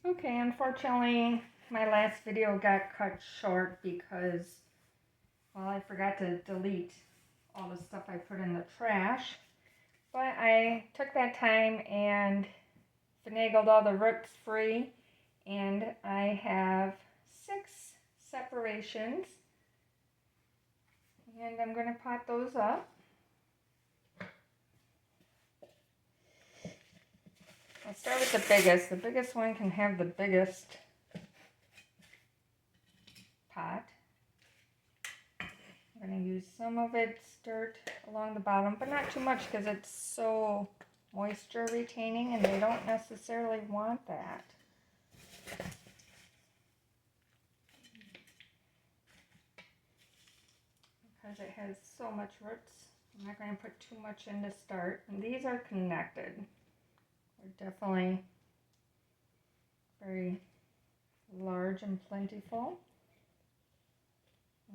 Okay, unfortunately, my last video got cut short because, well, I forgot to delete all the stuff I put in the trash. But I took that time and finagled all the roots free, and I have 6 separations. And I'm going to pot those up. I'll start with the biggest. The biggest one can have the biggest pot. I'm going to use some of its dirt along the bottom, but not too much because it's so moisture retaining and they don't necessarily want that. Because it has so much roots, I'm not going to put too much in to start. And these are connected. They're definitely very large and plentiful.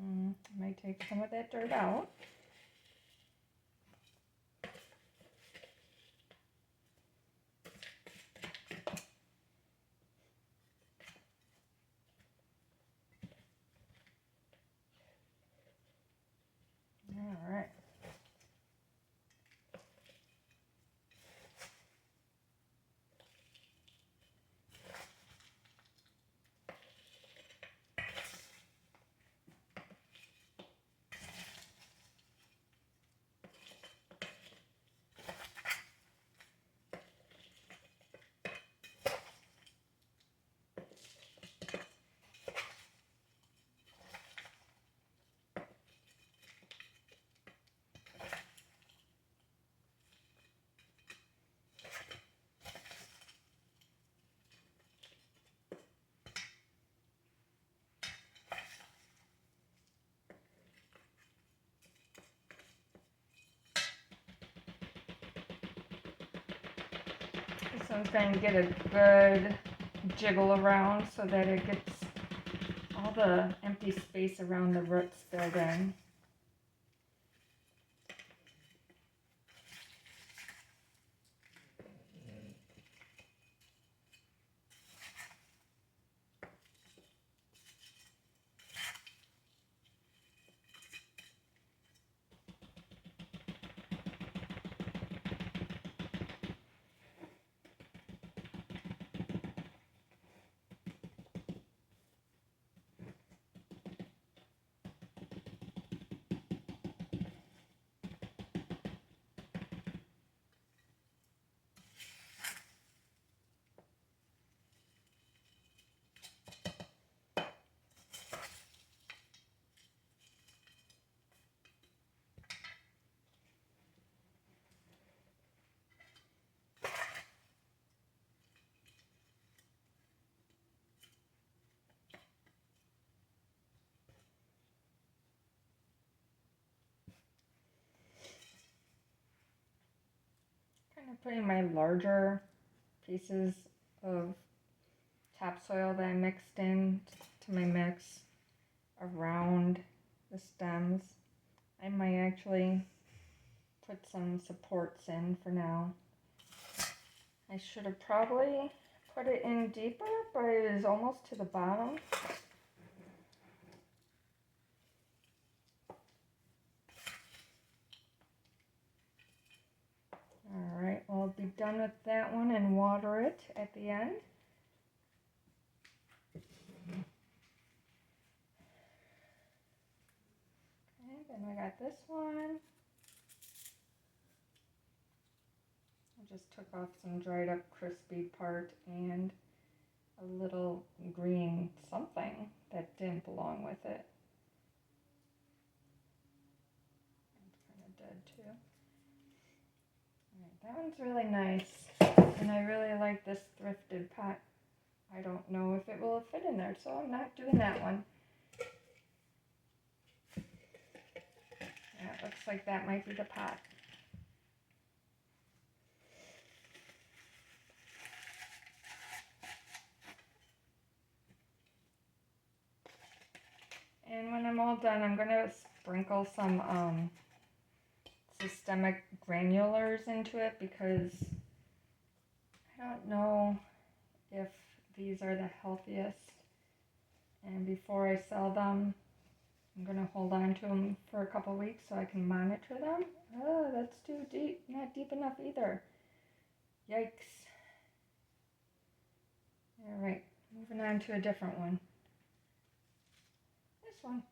I might take some of that dirt out. All right. So I'm going to get a good jiggle around so that it gets all the empty space around the roots filled in. Kind of putting my larger pieces of topsoil that I mixed in to my mix around the stems. I might actually put some supports in for now. I should have probably put it in deeper, but it is almost to the bottom. Alright, well, I'll be done with that one and water it at the end. Okay, then I got this one. I just took off some dried up crispy part and a little green something that didn't belong with it. It's kind of dead too. Alright, that one's really nice. And I really like this thrifted pot. I don't know if it will fit in there, so I'm not doing that one. Yeah, it looks like that might be the pot. And when I'm all done, I'm going to sprinkle some systemic granulars into it because I don't know if the these are the healthiest. And before I sell them, I'm going to hold on to them for a couple weeks so I can monitor them. Oh, that's too deep. Not deep enough either. Yikes. All right, moving on to a different one. This one.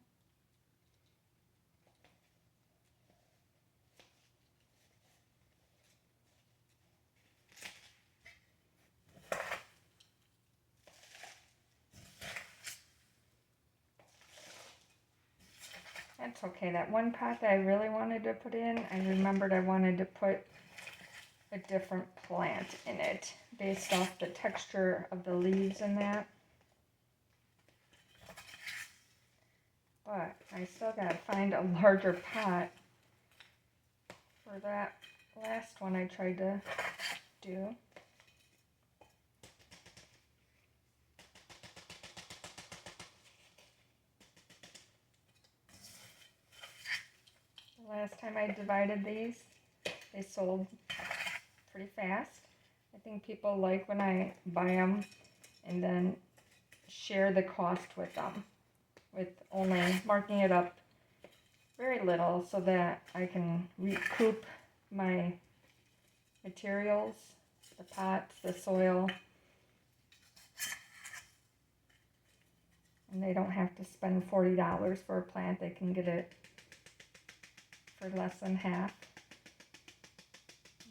That's okay. That one pot that I really wanted to put in, I remembered I wanted to put a different plant in it based off the texture of the leaves in that. But I still gotta find a larger pot for that last one I tried to do. The last time I divided these, they sold pretty fast. I think people like when I buy them and then share the cost with them, with only marking it up very little so that I can recoup my materials, the pots, the soil, and they don't have to spend $40 for a plant. They can get it for less than half.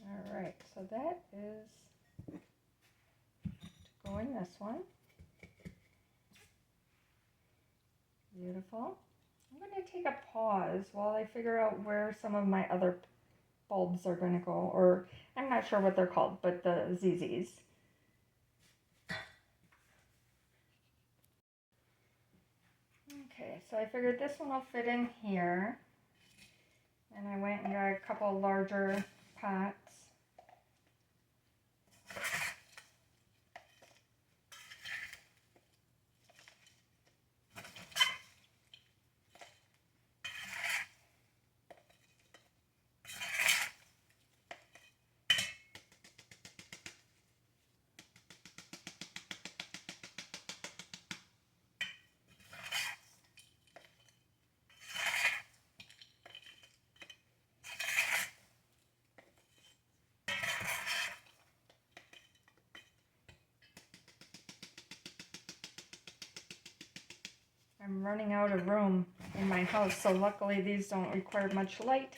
All right, so that is to go in this one. Beautiful. I'm going to take a pause while I figure out where some of my other bulbs are going to go, or I'm not sure what they're called, but the ZZs. Okay, so I figured this one will fit in here. And I went and got a couple larger pots. I'm running out of room in my house, so luckily these don't require much light,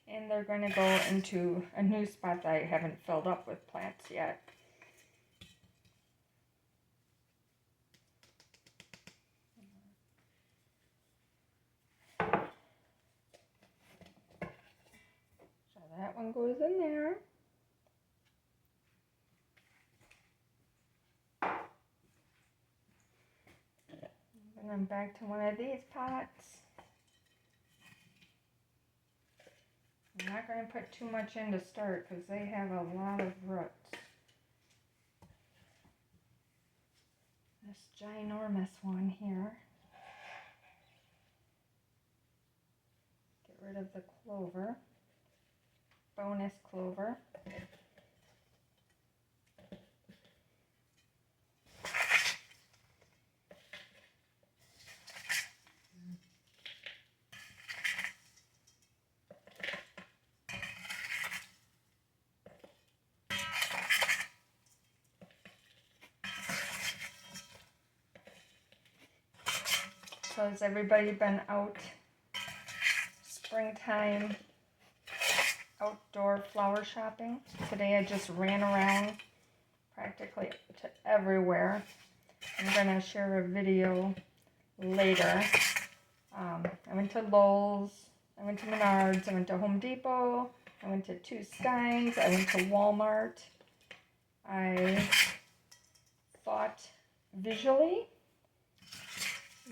and they're going to go into a new spot that I haven't filled up with plants yet. So that one goes in there. And then back to one of these pots. I'm not going to put too much in to start because they have a lot of roots. This ginormous one here. Get rid of the clover. Bonus clover. So has everybody been out springtime outdoor flower shopping? Today I just ran around practically to everywhere. I'm going to share a video later. I went to Lowe's, I went to Menards, I went to Home Depot, I went to Two Steins, I went to Walmart. I thought visually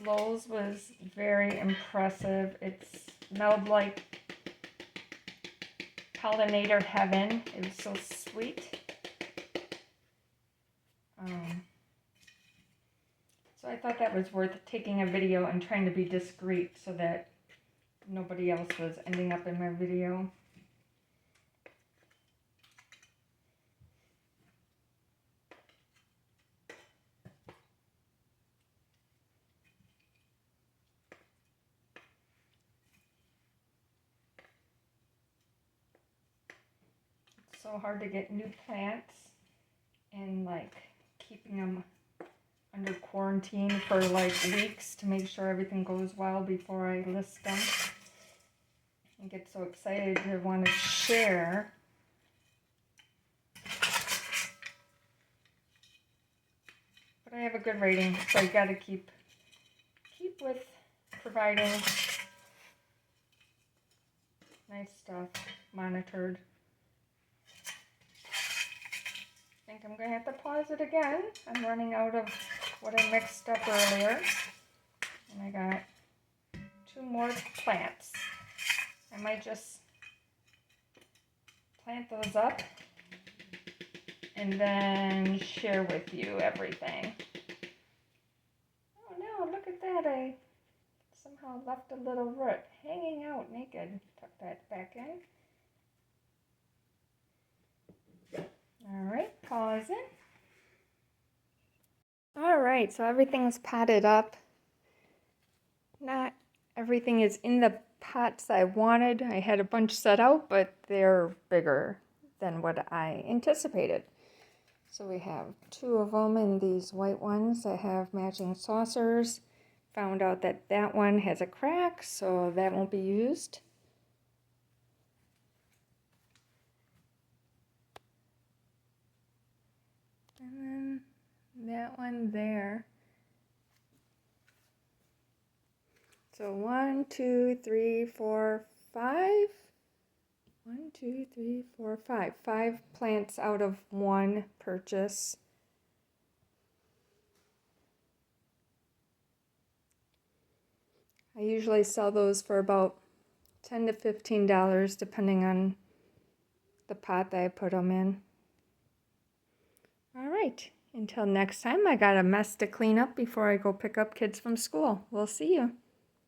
Lowe's was very impressive. It smelled like pollinator heaven. It was so sweet. So I thought that was worth taking a video and trying to be discreet so that nobody else was ending up in my video. so hard to get new plants and like keeping them under quarantine for like weeks to make sure everything goes well before I list them. I get so excited to want to share. But I have a good rating, so I gotta keep with providing nice stuff, monitored. I think I'm gonna have to pause it again. I'm running out of what I mixed up earlier. And I got 2 more plants. I might just plant those up and then share with you everything. Oh no, look at that. I somehow left a little root hanging out naked. Tuck that back in. Alright, pause it. Alright, so everything's potted up. Not everything is in the pots I wanted. I had a bunch set out, but they're bigger than what I anticipated. So we have 2 of them in these white ones that have matching saucers. Found out that that one has a crack, so that won't be used. And then that one there. So 1, 2, 3, 4, 5. 1, 2, 3, 4, 5. 5 plants out of 1 purchase. I usually sell those for about $10 to $15 depending on the pot that I put them in. All right, until next time, I got a mess to clean up before I go pick up kids from school. We'll see you.